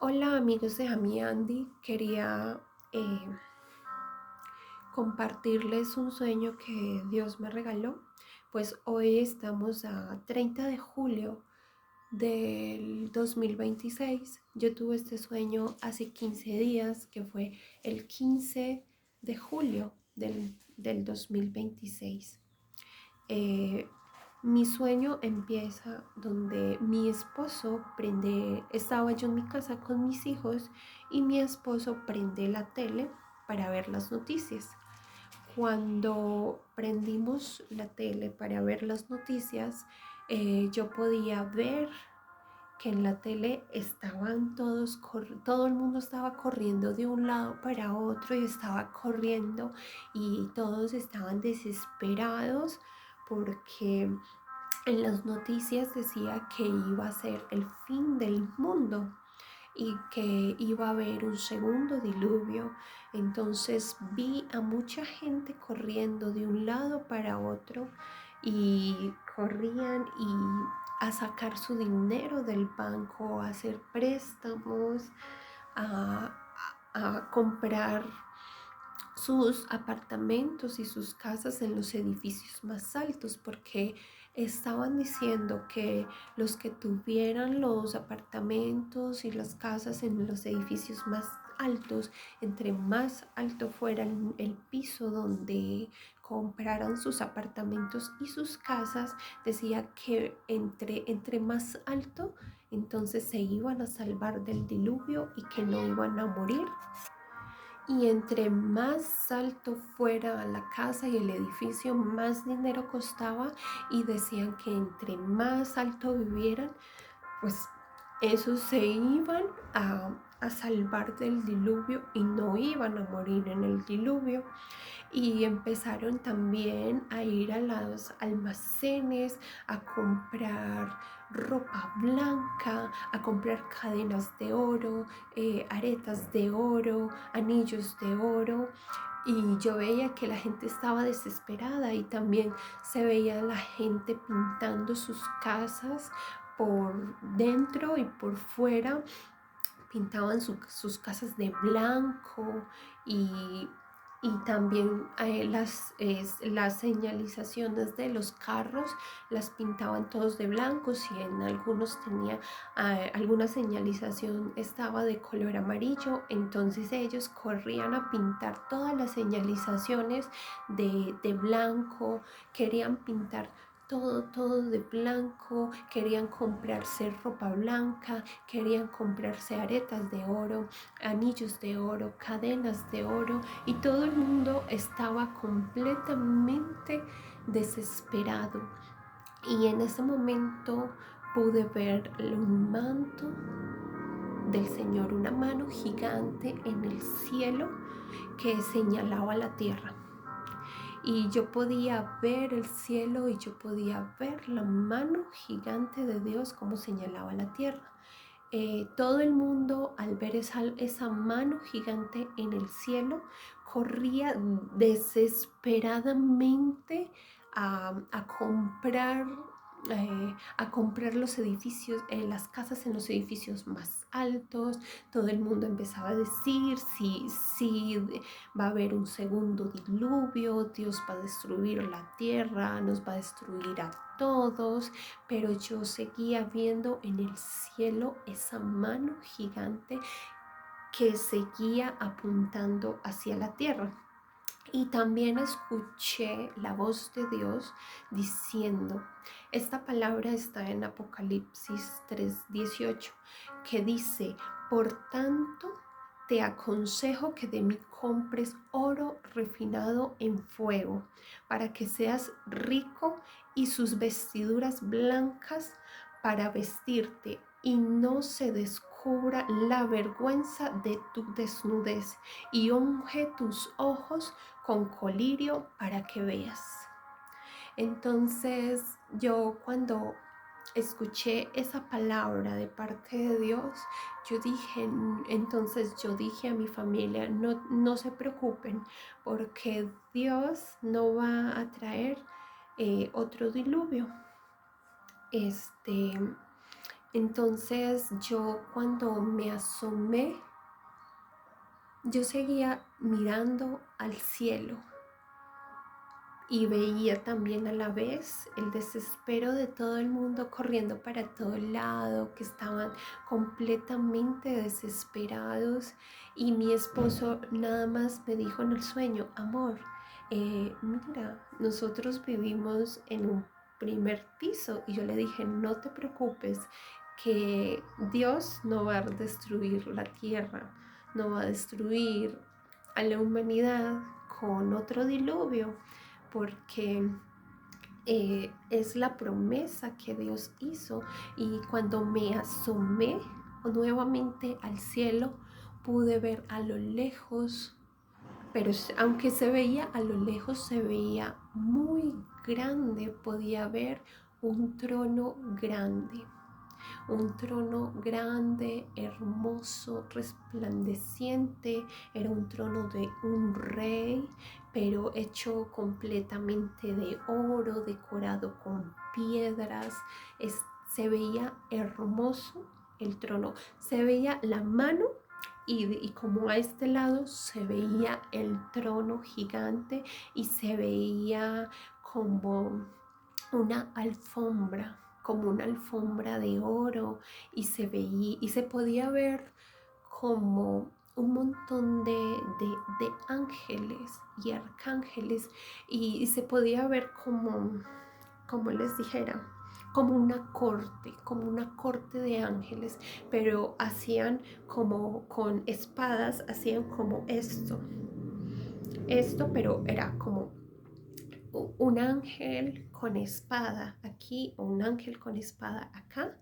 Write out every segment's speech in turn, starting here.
Hola amigos de Ami Andy, quería eh, compartirles un sueño que Dios me regaló. Pues hoy estamos a 30 de julio del 2026. Yo tuve este sueño hace 15 días, que fue el 15 de julio del 2026. Eh, Mi sueño empieza donde mi esposo estaba yo en mi casa con mis hijos y mi esposo prende la tele para ver las noticias. Cuando prendimos la tele para ver las noticias, yo podía ver que en la tele estaban todo el mundo estaba corriendo de un lado para otro y estaba corriendo y todos estaban desesperados porque en las noticias decía que iba a ser el fin del mundo y que iba a haber un segundo diluvio. Entonces vi a mucha gente corriendo de un lado para otro y corrían a sacar su dinero del banco, a hacer préstamos, a, a comprar sus apartamentos y sus casas en los edificios más altos, porque estaban diciendo que los que tuvieran los apartamentos y las casas en los edificios más altos, entre más alto fuera el piso donde compraran sus apartamentos y sus casas, decía que entre más alto, entonces se iban a salvar del diluvio y que no iban a morir, y entre más alto fuera la casa y el edificio, más dinero costaba, y decían que entre más alto vivieran, pues esos se iban a salvar del diluvio y no iban a morir en el diluvio. Y empezaron también a ir a los almacenes a comprar ropa blanca, a comprar cadenas de oro, aretas de oro, anillos de oro. Y yo veía que la gente estaba desesperada y también se veía la gente pintando sus casas por dentro y por fuera. Pintaban sus casas de blanco y, y también las señalizaciones de los carros las pintaban todos de blanco. Si en algunos tenía alguna señalización estaba de color amarillo, entonces ellos corrían a pintar todas las señalizaciones de blanco, querían pintar todo de blanco, querían comprarse ropa blanca, querían comprarse aretas de oro, anillos de oro, cadenas de oro, y todo el mundo estaba completamente desesperado. Y en ese momento pude ver un manto del Señor, una mano gigante en el cielo que señalaba la tierra. Y yo podía ver el cielo y yo podía ver la mano gigante de Dios como señalaba la tierra. Todo el mundo, al ver esa mano gigante en el cielo, corría desesperadamente a comprar los edificios, las casas en los edificios más altos. Todo el mundo empezaba a decir si va a haber un segundo diluvio, Dios va a destruir la tierra, nos va a destruir a todos. Pero yo seguía viendo en el cielo esa mano gigante que seguía apuntando hacia la tierra. Y también escuché la voz de Dios diciendo, esta palabra está en Apocalipsis 3:18, que dice: por tanto, te aconsejo que de mí compres oro refinado en fuego, para que seas rico, y sus vestiduras blancas para vestirte, y no se descubra la vergüenza de tu desnudez, y unge tus ojos con colirio para que veas. Entonces yo, cuando escuché esa palabra de parte de Dios, yo dije a mi familia: no se preocupen, porque Dios no va a traer otro diluvio. Entonces yo cuando me asomé, yo seguía mirando al cielo y veía también a la vez el desespero de todo el mundo corriendo para todo lado, que estaban completamente desesperados, y mi esposo nada más me dijo en el sueño: amor, mira, nosotros vivimos en un primer piso. Y yo le dije: no te preocupes, que Dios no va a destruir la tierra, no va a destruir a la humanidad con otro diluvio, porque es la promesa que Dios hizo. Y cuando me asomé nuevamente al cielo, pude ver a lo lejos, pero aunque se veía a lo lejos, se veía muy grande. Podía ver un trono grande, un trono grande, hermoso, resplandeciente. Era un trono de un rey, pero hecho completamente de oro, decorado con piedras. Se veía hermoso el trono, se veía la mano, y como a este lado se veía el trono gigante, y se veía como una alfombra, como una alfombra de oro, y se veía y se podía ver como un montón de ángeles y arcángeles, y se podía ver como les dijera, como una corte de ángeles, pero hacían como con espadas, hacían como esto, pero era como un ángel con espada aquí o un ángel con espada acá,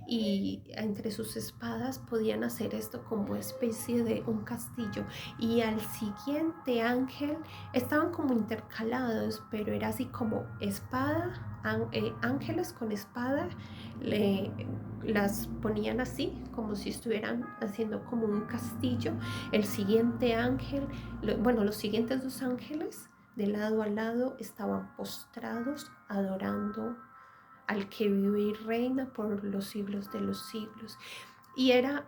y entre sus espadas podían hacer esto como especie de un castillo. Y al siguiente ángel estaban como intercalados, pero era así como espada, ángeles con espada, las ponían así como si estuvieran haciendo como un castillo. El siguiente ángel, bueno, los siguientes dos ángeles de lado a lado estaban postrados adorando al que vive y reina por los siglos de los siglos. Y era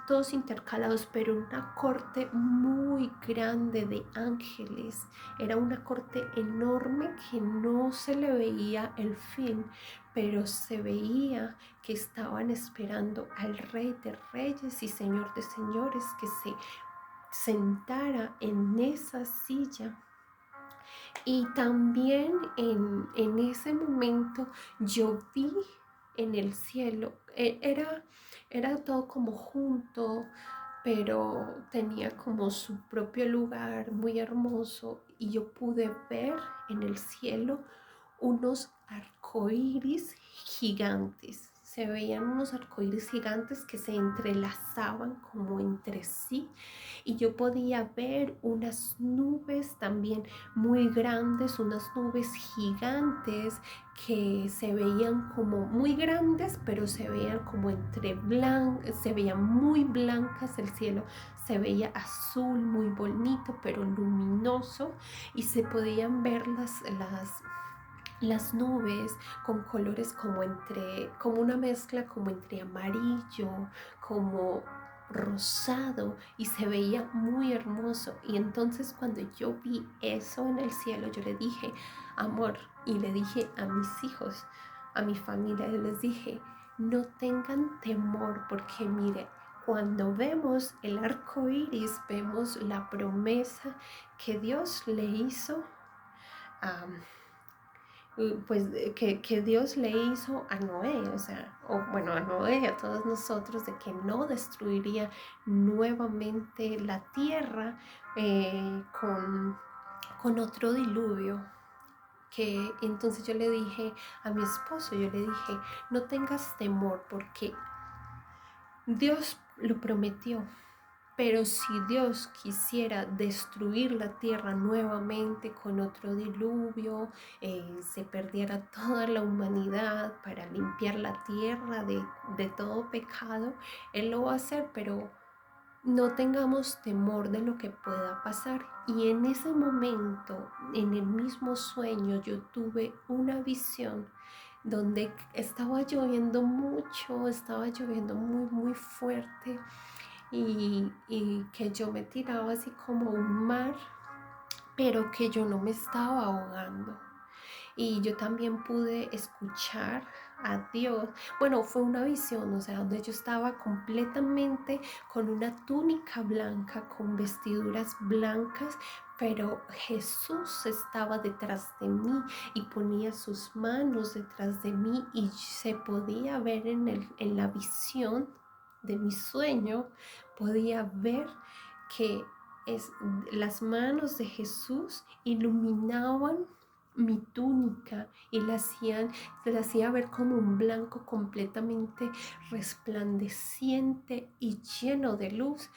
todos intercalados, pero una corte muy grande de ángeles. Era una corte enorme que no se le veía el fin, pero se veía que estaban esperando al Rey de Reyes y Señor de Señores, que se sentara en esa silla. Y también en ese momento yo vi en el cielo, era todo como junto, pero tenía como su propio lugar muy hermoso, y yo pude ver en el cielo unos arcoíris gigantes. Se veían unos arcoíris gigantes que se entrelazaban como entre sí, y yo podía ver unas nubes también muy grandes, unas nubes gigantes que se veían como muy grandes, pero se veían como se veían muy blancas. El cielo se veía azul, muy bonito, pero luminoso, y se podían ver las nubes con colores como una mezcla como entre amarillo, como rosado, y se veía muy hermoso. Y entonces cuando yo vi eso en el cielo, yo le dije: amor, y le dije a mis hijos, a mi familia, yo les dije: no tengan temor, porque mire, cuando vemos el arco iris, vemos la promesa que Dios le hizo a pues que Dios le hizo a Noé, o sea, o bueno, a Noé y a todos nosotros, de que no destruiría nuevamente la tierra con otro diluvio. Que entonces yo le dije a mi esposo, yo le dije: no tengas temor, porque Dios lo prometió. Pero si Dios quisiera destruir la tierra nuevamente con otro diluvio, se perdiera toda la humanidad para limpiar la tierra de todo pecado, Él lo va a hacer, pero no tengamos temor de lo que pueda pasar. Y en ese momento, en el mismo sueño, yo tuve una visión donde estaba lloviendo mucho, estaba lloviendo muy, muy fuerte y que yo me tiraba así como un mar, pero que yo no me estaba ahogando. Y yo también pude escuchar a Dios. Bueno, fue una visión, o sea, donde yo estaba completamente con una túnica blanca, con vestiduras blancas, pero Jesús estaba detrás de mí y ponía sus manos detrás de mí y se podía ver en la visión de mi sueño, podía ver que es, las manos de Jesús iluminaban mi túnica y la hacía ver como un blanco completamente resplandeciente y lleno de luz.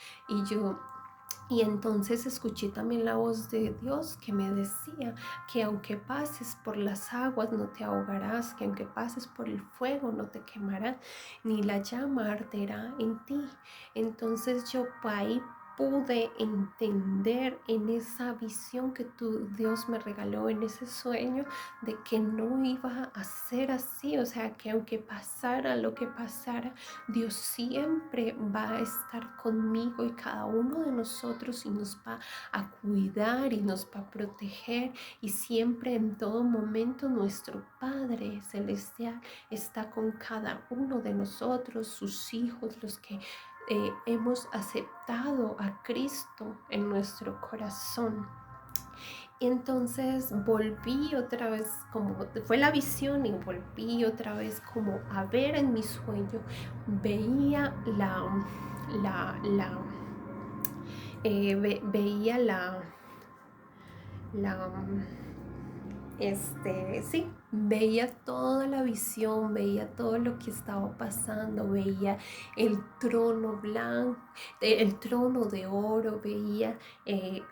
Y entonces escuché también la voz de Dios que me decía que aunque pases por las aguas no te ahogarás, que aunque pases por el fuego no te quemarás, ni la llama arderá en ti. Entonces yo ahí pude entender en esa visión que Dios me regaló, en ese sueño, de que no iba a ser así, o sea, que aunque pasara lo que pasara, Dios siempre va a estar conmigo y cada uno de nosotros y nos va a cuidar y nos va a proteger, y siempre en todo momento nuestro Padre Celestial está con cada uno de nosotros, sus hijos, los que hemos aceptado a Cristo en nuestro corazón. Y entonces volví otra vez, como fue la visión, y volví otra vez como a ver en mi sueño, veía veía la sí, veía toda la visión, veía todo lo que estaba pasando, veía el trono blanco, el trono de oro, veía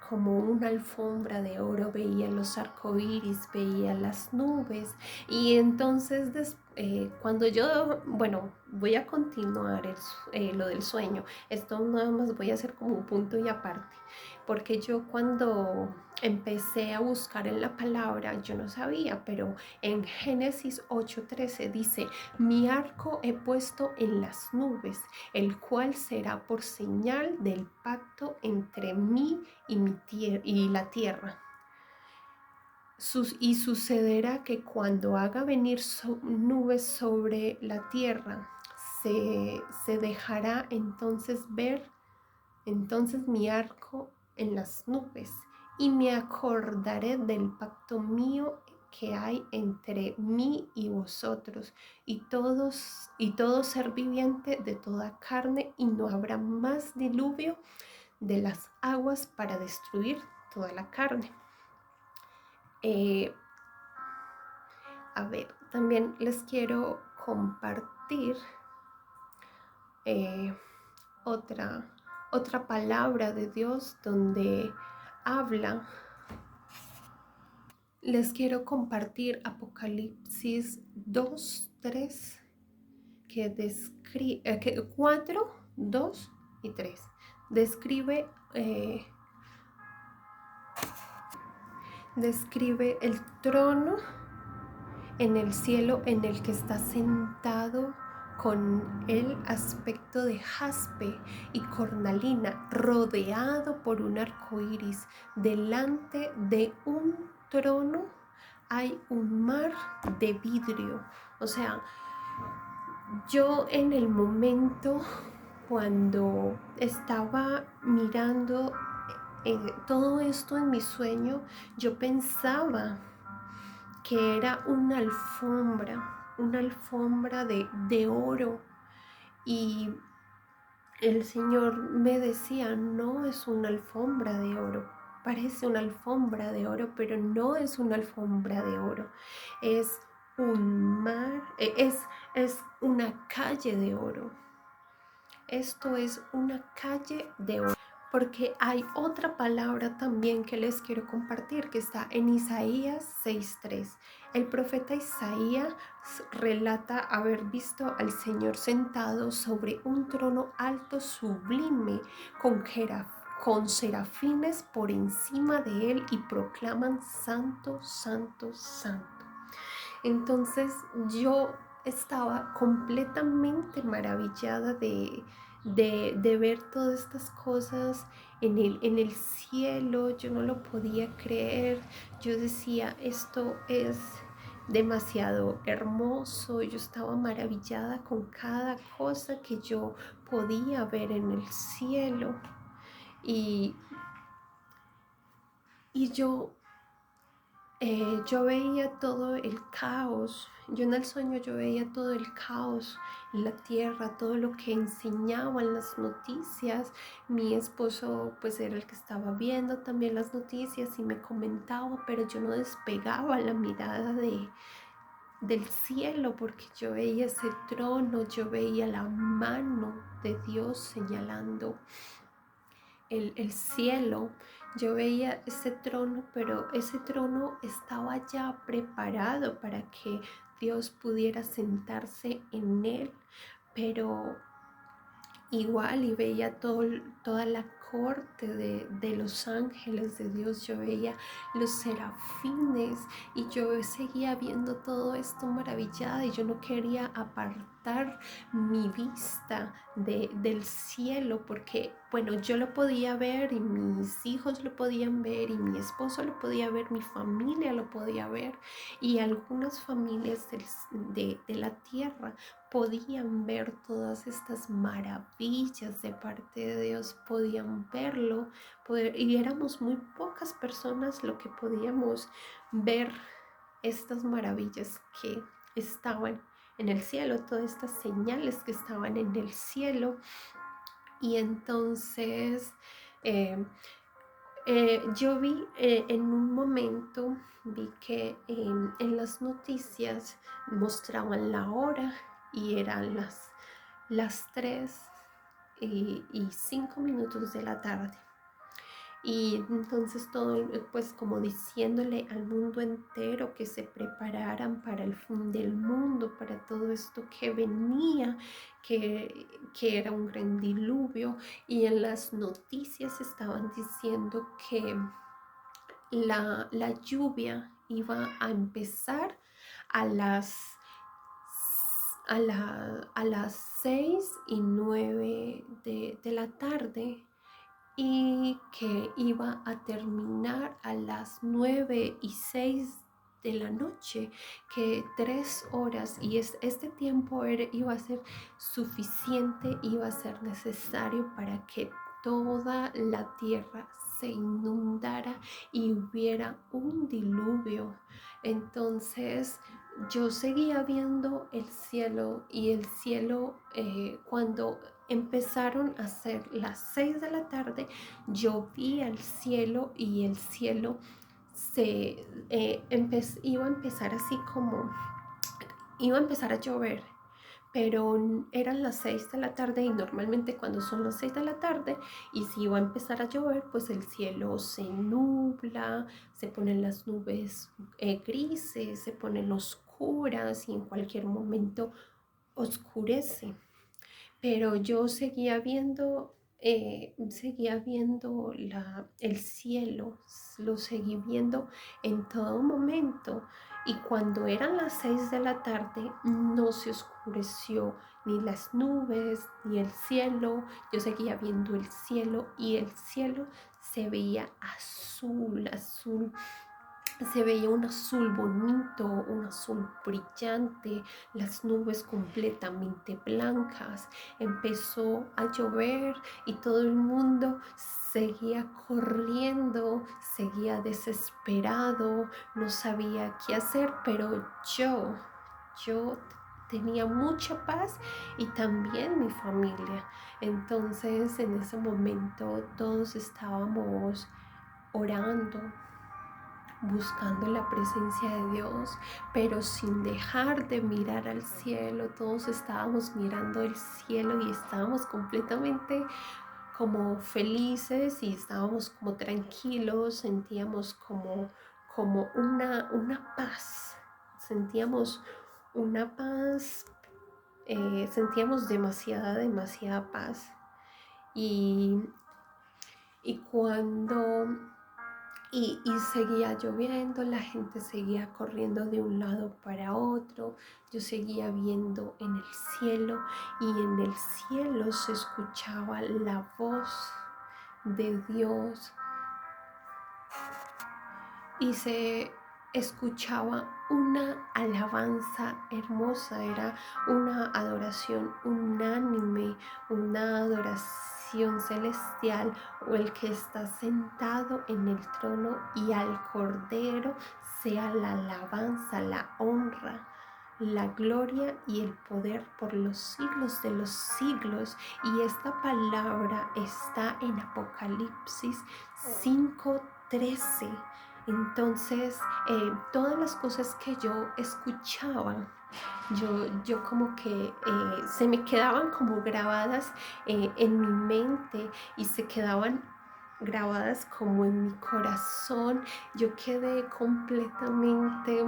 como una alfombra de oro, veía los arcoíris, veía las nubes. Y entonces cuando yo, bueno, voy a continuar lo del sueño, esto nada más voy a hacer como un punto y aparte, porque yo cuando empecé a buscar en la palabra, yo no sabía, pero en Génesis 8:13 dice: mi arco he puesto en las nubes, el cual será por señal del pacto entre mí y la tierra. Y sucederá que cuando haga venir nubes sobre la tierra, se dejará entonces ver entonces mi arco en las nubes, y me acordaré del pacto mío que hay entre mí y vosotros y todo ser viviente de toda carne, y no habrá más diluvio de las aguas para destruir toda la carne. A ver, también les quiero compartir otra palabra de Dios donde habla. Les quiero compartir Apocalipsis 2:3, que describe 4, 2 y 3. Describe el trono en el cielo, en el que está sentado, con el aspecto de jaspe y cornalina, rodeado por un arco iris. Delante de un trono hay un mar de vidrio. O sea, yo en el momento cuando estaba mirando todo esto en mi sueño, yo pensaba que era una alfombra de oro, y el Señor me decía: no es una alfombra de oro, parece una alfombra de oro, pero no es una alfombra de oro, es un mar, es una calle de oro. Esto es una calle de oro. Porque hay otra palabra también que les quiero compartir, que está en Isaías 6:3. El profeta Isaías relata haber visto al Señor sentado sobre un trono alto, sublime, con serafines por encima de él, y proclaman: santo, santo, santo. Entonces yo estaba completamente maravillada de ver todas estas cosas en el cielo. Yo no lo podía creer. Yo decía, esto es demasiado hermoso. Yo estaba maravillada con cada cosa que yo podía ver en el cielo. Y, y yo veía todo el caos. Yo en el sueño yo veía todo el caos en la tierra, todo lo que enseñaban las noticias. Mi esposo pues era el que estaba viendo también las noticias y me comentaba, pero yo no despegaba la mirada del cielo, porque yo veía ese trono, yo veía la mano de Dios señalando el cielo. Yo veía ese trono, pero ese trono estaba ya preparado para que Dios pudiera sentarse en él, pero igual, y veía toda la corte de los ángeles de Dios. Yo veía los serafines y yo seguía viendo todo esto maravillada, y yo no quería apartar mi vista del cielo, porque bueno, yo lo podía ver y mis hijos lo podían ver y mi esposo lo podía ver, mi familia lo podía ver, y algunas familias de la tierra podían ver todas estas maravillas de parte de Dios, podían verlo, y éramos muy pocas personas lo que podíamos ver estas maravillas que estaban en el cielo, todas estas señales que estaban en el cielo. Y entonces eh, yo vi en un momento, vi que en las noticias mostraban la hora y eran las 3:05 de la tarde. Y entonces todo, pues como diciéndole al mundo entero que se prepararan para el fin del mundo, para todo esto que venía, que era un gran diluvio. Y en las noticias estaban diciendo que la lluvia iba a empezar a las 6:09 de la tarde, y que iba a terminar a las 9:06 de la noche, que 3 horas, y este tiempo iba a ser suficiente, iba a ser necesario para que toda la tierra se inundara y hubiera un diluvio. Entonces yo seguía viendo el cielo, y el cielo, cuando empezaron a ser las 6 de la tarde, yo vi al cielo, y el cielo iba a empezar así como, iba a empezar a llover, pero eran las 6 de la tarde, y normalmente cuando son las 6 de la tarde y si iba a empezar a llover, pues el cielo se nubla, se ponen las nubes grises, se ponen oscuras, y en cualquier momento oscurece. Pero yo seguía viendo el cielo, lo seguí viendo en todo momento. Y cuando eran las 6 de la tarde, no se oscureció ni las nubes ni el cielo. Yo seguía viendo el cielo, y el cielo se veía azul, azul. Se veía un azul bonito, un azul brillante, las nubes completamente blancas. Empezó a llover y todo el mundo seguía corriendo, seguía desesperado, no sabía qué hacer, pero yo tenía mucha paz, y también mi familia. Entonces en ese momento todos estábamos orando, buscando la presencia de Dios, pero sin dejar de mirar al cielo. Todos estábamos mirando el cielo y estábamos completamente como felices, y estábamos como tranquilos, sentíamos como una paz, sentíamos una paz, sentíamos demasiada paz. Y, y cuando y seguía lloviendo, la gente seguía corriendo de un lado para otro, yo seguía viendo en el cielo y en el cielo se escuchaba la voz de Dios y se escuchaba una alabanza hermosa, era una adoración unánime, una adoración celestial, o el que está sentado en el trono y al Cordero sea la alabanza, la honra, la gloria y el poder por los siglos de los siglos. Y esta palabra está en Apocalipsis 5:13. Entonces, todas las cosas que yo escuchaba, yo como que se me quedaban como grabadas en mi mente y se quedaban grabadas como en mi corazón. Yo quedé completamente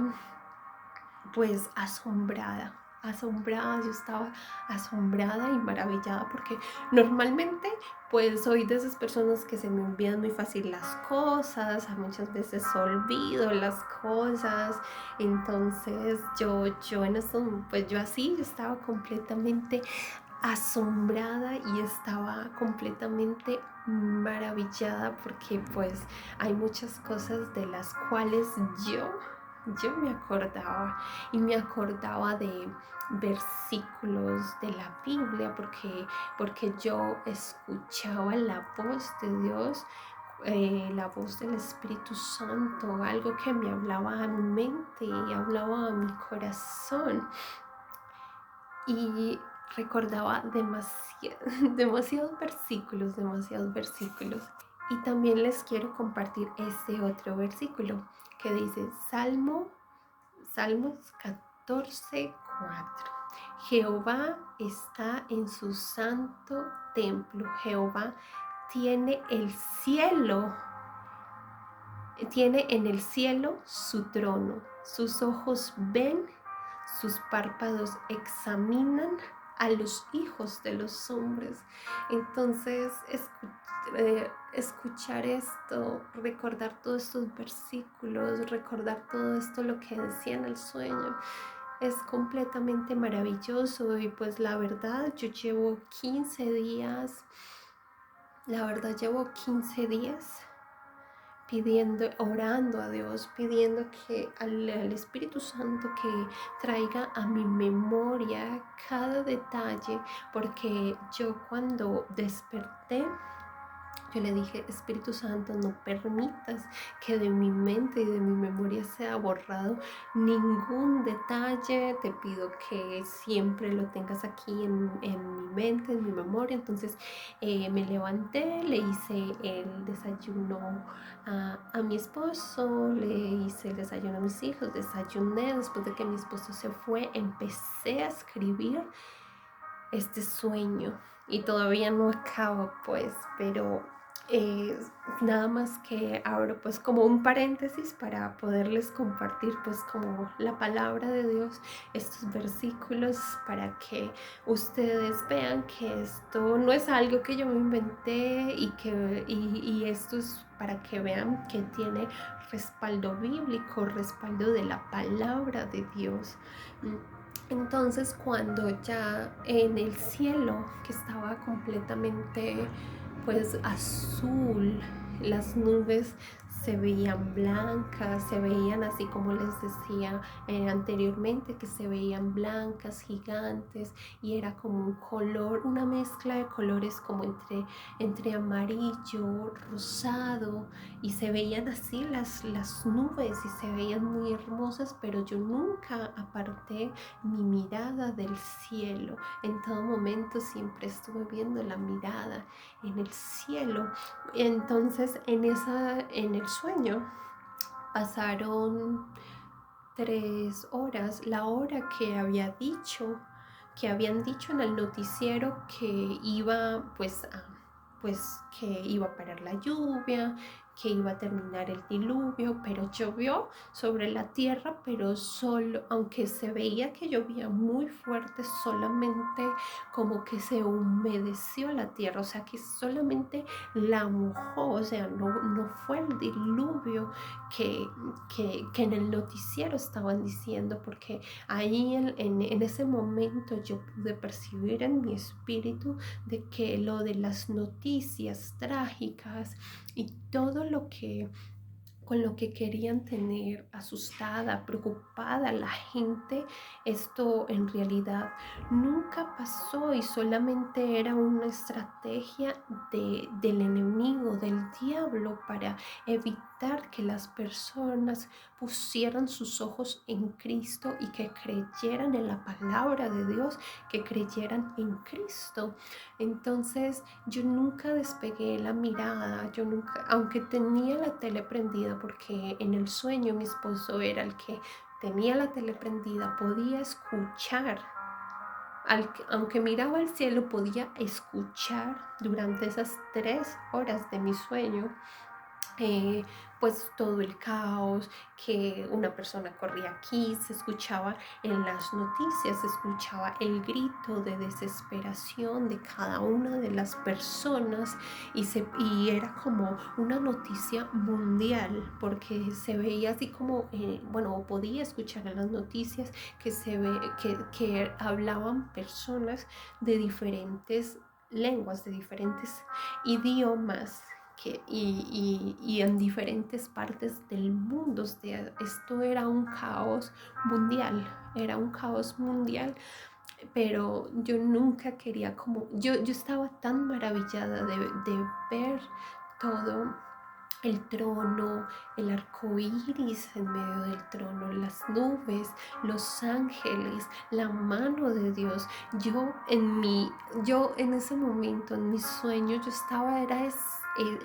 pues asombrada, yo estaba asombrada y maravillada porque normalmente pues soy de esas personas que se me olvidan muy fácil las cosas, muchas veces olvido las cosas, entonces yo en esto, pues yo así, yo estaba completamente asombrada y estaba completamente maravillada porque pues hay muchas cosas de las cuales yo me acordaba y me acordaba de versículos de la Biblia porque yo escuchaba la voz de Dios, la voz del Espíritu Santo, algo que me hablaba a mi mente y hablaba a mi corazón y recordaba demasiados versículos. Y también les quiero compartir este otro versículo que dice Salmos 14:4. Jehová está en su santo templo. Jehová tiene en el cielo su trono. Sus ojos ven, sus párpados examinan a los hijos de los hombres. Entonces, escuchar esto, recordar todos estos versículos, recordar todo esto, lo que decía en el sueño, es completamente maravilloso. Y pues la verdad, yo llevo 15 días, orando a Dios, pidiendo que al Espíritu Santo que traiga a mi memoria cada detalle, porque yo cuando desperté, yo le dije, Espíritu Santo, no permitas que de mi mente y de mi memoria sea borrado ningún detalle. Te pido que siempre lo tengas aquí en mi mente, en mi memoria. Entonces me levanté, le hice el desayuno a mi esposo, le hice el desayuno a mis hijos, desayuné. Después de que mi esposo se fue, empecé a escribir este sueño y todavía no acabo pues, pero nada más que abro pues como un paréntesis para poderles compartir pues como la palabra de Dios, estos versículos, para que ustedes vean que esto no es algo que yo me inventé y esto es para que vean que tiene respaldo bíblico, respaldo de la palabra de Dios. Entonces cuando ya en el cielo, que estaba completamente pues azul, las nubes se veían blancas, se veían así como les decía anteriormente, que se veían blancas, gigantes, y era como un color, una mezcla de colores como entre amarillo, rosado, y se veían así las nubes y se veían muy hermosas, pero yo nunca aparté mi mirada del cielo. En todo momento siempre estuve viendo la mirada en el cielo. Entonces en el sueño pasaron 3 horas, la hora que habían dicho en el noticiero que iba pues que iba a parar la lluvia, que iba a terminar el diluvio, pero llovió sobre la tierra, pero solo, aunque se veía que llovía muy fuerte, solamente como que se humedeció la tierra, o sea que solamente la mojó, o sea, no fue el diluvio que, que en el noticiero estaban diciendo, porque ahí en ese momento yo pude percibir en mi espíritu de que lo de las noticias trágicas y todo lo que con lo que querían tener asustada, preocupada la gente, esto en realidad nunca pasó y solamente era una estrategia del enemigo, del diablo, para evitar que las personas pusieran sus ojos en Cristo y que creyeran en la palabra de Dios, que creyeran en Cristo. Entonces yo nunca despegué la mirada, yo nunca, aunque tenía la tele prendida, porque en el sueño mi esposo era el que tenía la tele prendida, podía escuchar, aunque miraba al cielo, podía escuchar durante esas 3 horas de mi sueño, eh, pues todo el caos, que una persona corría aquí, se escuchaba en las noticias, se escuchaba el grito de desesperación de cada una de las personas y era como una noticia mundial, porque se veía así como, bueno, podía escuchar en las noticias que que hablaban personas de diferentes lenguas, de diferentes idiomas y en diferentes partes del mundo. O sea, esto era un caos mundial, era un caos mundial, pero yo nunca quería como, yo estaba tan maravillada de ver todo el trono, el arco iris en medio del trono, las nubes, los ángeles, la mano de Dios. Yo en ese momento, en mi sueño, yo estaba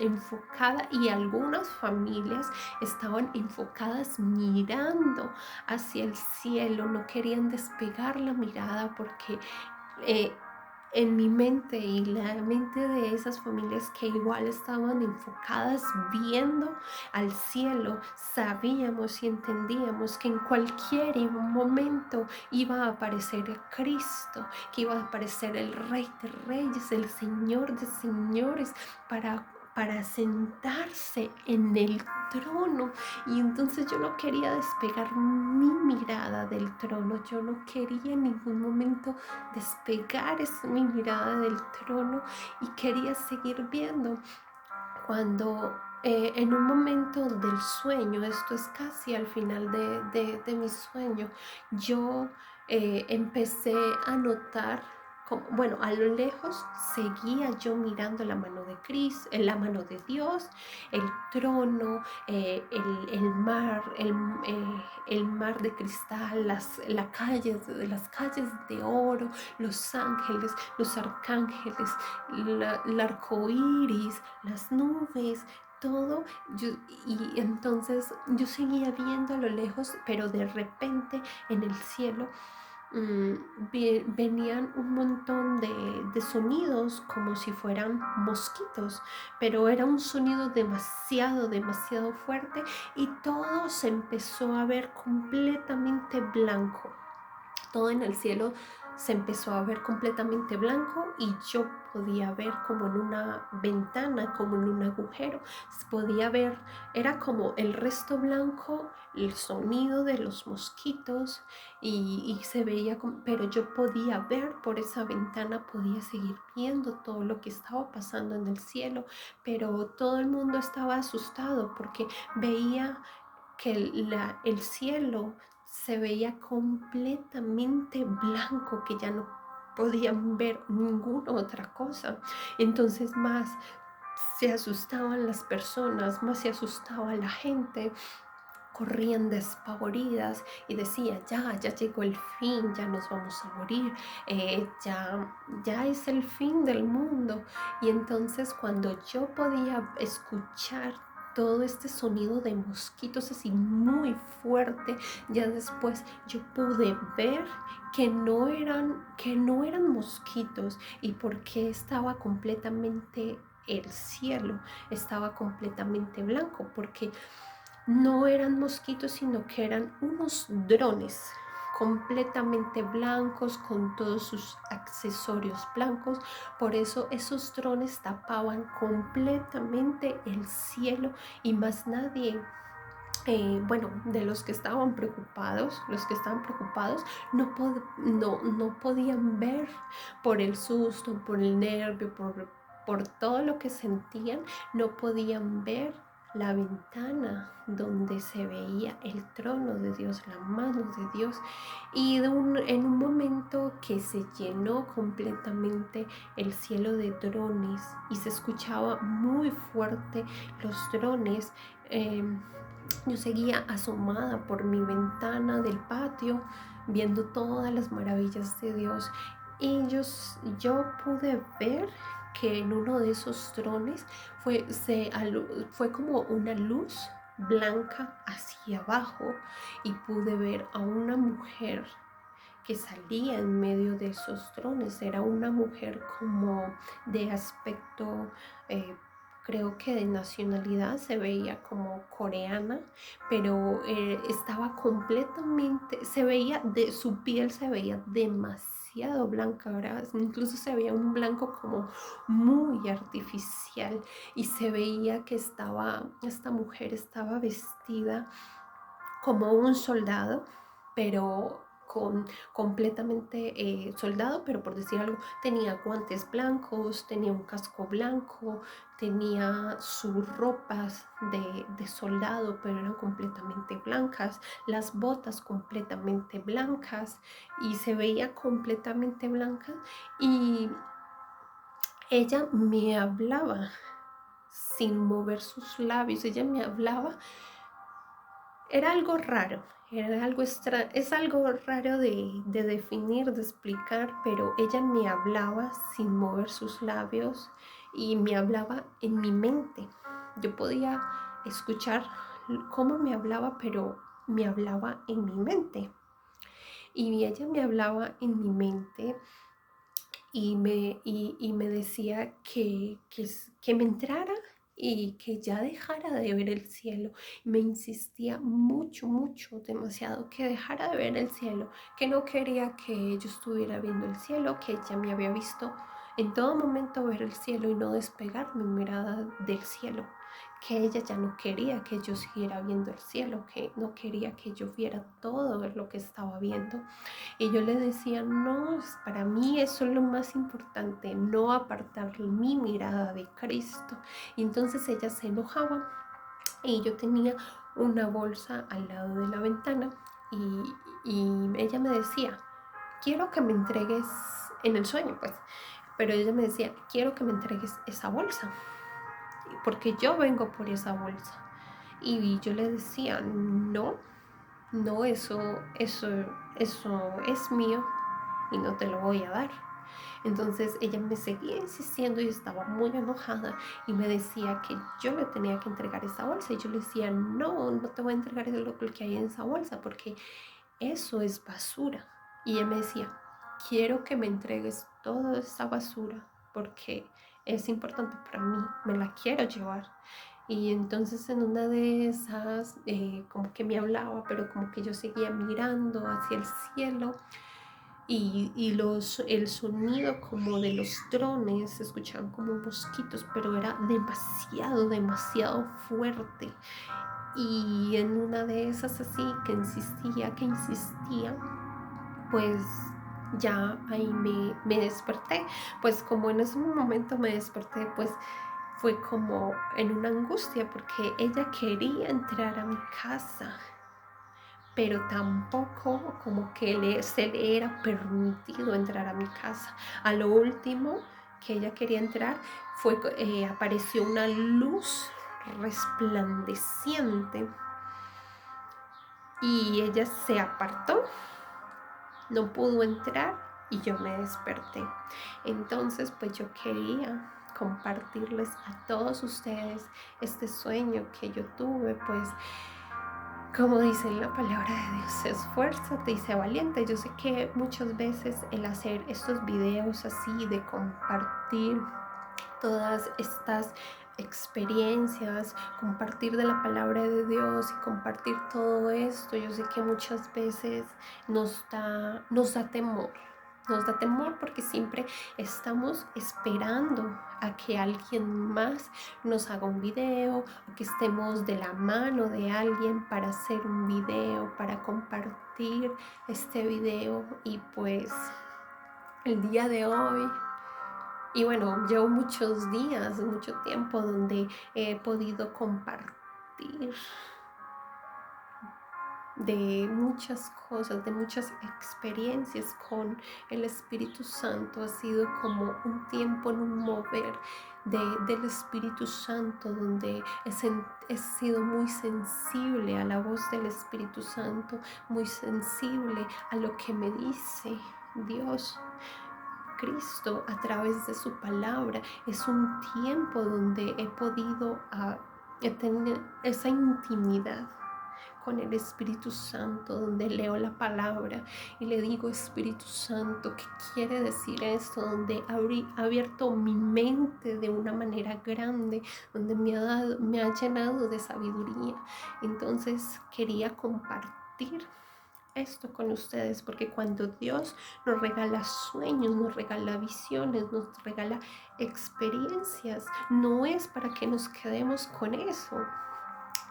enfocada, y algunas familias estaban enfocadas mirando hacia el cielo, no querían despegar la mirada porque eh, en mi mente y la mente de esas familias que igual estaban enfocadas viendo al cielo, sabíamos y entendíamos que en cualquier momento iba a aparecer Cristo, que iba a aparecer el Rey de Reyes, el Señor de Señores, para sentarse en el trono. Y entonces yo no quería despegar mi mirada del trono, yo no quería en ningún momento despegar mi mirada del trono y quería seguir viendo. Cuando en un momento del sueño, esto es casi al final de mi sueño, yo empecé a notar, bueno, a lo lejos seguía yo mirando la mano de Cristo, la mano de Dios, el trono, el mar de cristal, las calles de oro, los ángeles, los arcángeles, el arco iris, las nubes, todo. Y entonces yo seguía viendo a lo lejos, pero de repente en el cielo venían un montón de sonidos como si fueran mosquitos, pero era un sonido demasiado fuerte, y todo se empezó a ver completamente blanco. Todo en el cielo se empezó a ver completamente blanco, y yo podía ver como en una ventana, como en un agujero. Podía ver, era como el resto blanco, el sonido de los mosquitos, y se veía pero yo podía ver por esa ventana, podía seguir viendo todo lo que estaba pasando en el cielo, pero todo el mundo estaba asustado porque veía que el cielo se veía completamente blanco, que ya no podían ver ninguna otra cosa. Entonces más se asustaban las personas, más se asustaba la gente, corrían despavoridas y decía, ya llegó el fin, ya nos vamos a morir, ya es el fin del mundo. Y entonces cuando yo podía escuchar todo este sonido de mosquitos así muy fuerte, ya después yo pude ver que no eran mosquitos, y porque estaba completamente el cielo estaba completamente blanco, porque no eran mosquitos, sino que eran unos drones completamente blancos con todos sus accesorios blancos. Por eso esos drones tapaban completamente el cielo y más nadie. Bueno, de los que estaban preocupados no podían ver por el susto, por el nervio, por todo lo que sentían, no podían ver la ventana donde se veía el trono de Dios, la mano de Dios. Y en un momento que se llenó completamente el cielo de drones y se escuchaba muy fuerte los drones, yo seguía asomada por mi ventana del patio, viendo todas las maravillas de Dios. Y yo pude ver que en uno de esos drones fue como una luz blanca hacia abajo, y pude ver a una mujer que salía en medio de esos drones. Era una mujer como de aspecto, creo que de nacionalidad, se veía como coreana, pero estaba completamente, su piel se veía demasiado blanca, ¿verdad? Incluso se veía un blanco como muy artificial, y se veía que esta mujer estaba vestida como un soldado, pero completamente soldado, pero por decir algo, tenía guantes blancos, tenía un casco blanco, tenía sus ropas de soldado, pero eran completamente blancas, las botas completamente blancas, y se veía completamente blanca. Y ella me hablaba sin mover sus labios, ella me hablaba. Era algo raro, es algo raro de definir, de explicar, pero ella me hablaba sin mover sus labios y me hablaba en mi mente. Yo podía escuchar cómo me hablaba, pero me hablaba en mi mente. Y ella me hablaba en mi mente y me decía que me entrara y que ya dejara de ver el cielo. Me insistía mucho, mucho, demasiado, que dejara de ver el cielo, que no quería que yo estuviera viendo el cielo, que ella me había visto en todo momento ver el cielo y no despegar mi mirada del cielo, que ella ya no quería que yo siguiera viendo el cielo, que no quería que yo viera todo lo que estaba viendo. Y yo le decía, no, para mí eso es lo más importante, no apartar mi mirada de Cristo. Y entonces ella se enojaba, y yo tenía una bolsa al lado de la ventana, y ella me decía, quiero que me entregues, en el sueño pues, pero ella me decía, quiero que me entregues esa bolsa, porque yo vengo por esa bolsa. Y yo le decía, no, no, eso es mío y no te lo voy a dar. Entonces ella me seguía insistiendo y estaba muy enojada, y me decía que yo le tenía que entregar esa bolsa, y yo le decía, no, no te voy a entregar lo que hay en esa bolsa, porque eso es basura. Y ella me decía, quiero que me entregues toda esa basura, porque es importante para mí, me la quiero llevar. Y entonces en una de esas, como que me hablaba, pero como que yo seguía mirando hacia el cielo, y el sonido como de los drones se escuchaban como mosquitos, pero era demasiado, demasiado fuerte. Y en una de esas así que insistía, pues ya ahí me desperté. Pues como en ese momento me desperté, pues fue como en una angustia, porque ella quería entrar a mi casa, pero tampoco como que se le era permitido entrar a mi casa. A lo último que ella quería entrar apareció una luz resplandeciente, y ella se apartó, no pudo entrar, y yo me desperté. Entonces pues yo quería compartirles a todos ustedes este sueño que yo tuve. Pues como dice la palabra de Dios, esfuérzate y sé valiente. Yo sé que muchas veces el hacer estos videos así, de compartir todas estas experiencias, compartir de la palabra de Dios y compartir todo esto. Yo sé que muchas veces nos da temor. Nos da temor porque siempre estamos esperando a que alguien más nos haga un video o que estemos de la mano de alguien para hacer un video, para compartir este video. Y pues el día de hoy, y bueno, llevo muchos días, mucho tiempo donde he podido compartir de muchas cosas, de muchas experiencias con el Espíritu Santo. Ha sido como un tiempo en un mover del Espíritu Santo, donde he sido muy sensible a la voz del Espíritu Santo, muy sensible a lo que me dice Dios. Cristo a través de su palabra. Es un tiempo donde he podido tener esa intimidad con el Espíritu Santo, donde leo la palabra y le digo: Espíritu Santo, ¿qué quiere decir esto? Donde ha abierto mi mente de una manera grande, donde me ha llenado de sabiduría. Entonces quería compartir esto con ustedes, porque cuando Dios nos regala sueños, nos regala visiones, nos regala experiencias, no es para que nos quedemos con eso,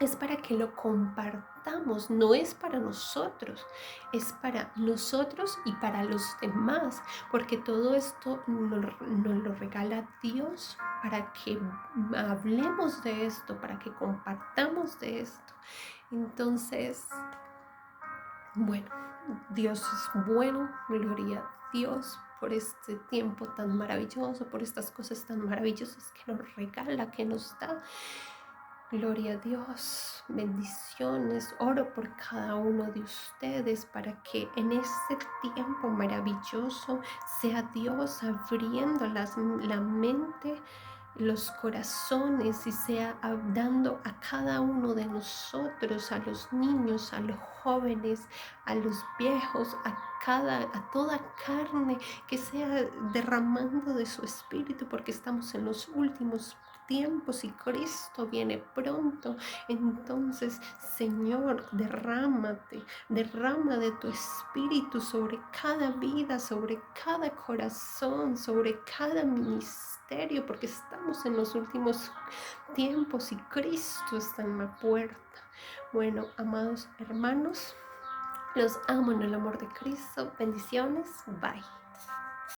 es para que lo compartamos. No es para nosotros, es para nosotros y para los demás, porque todo esto nos lo regala Dios para que hablemos de esto, para que compartamos de esto. Entonces, bueno, Dios es bueno, gloria a Dios por este tiempo tan maravilloso, por estas cosas tan maravillosas que nos regala, que nos da. Gloria a Dios, bendiciones. Oro por cada uno de ustedes para que en este tiempo maravilloso sea Dios abriendo la mente, los corazones, y sea dando a cada uno de nosotros, a los niños, a los jóvenes, a los viejos, a toda carne, que sea derramando de su espíritu, porque estamos en los últimos tiempos y Cristo viene pronto. Entonces, Señor, derrama de tu espíritu sobre cada vida, sobre cada corazón, sobre cada ministerio, porque estamos en los últimos tiempos y Cristo está en la puerta. Bueno, amados hermanos, los amo en el amor de Cristo. Bendiciones. Bye.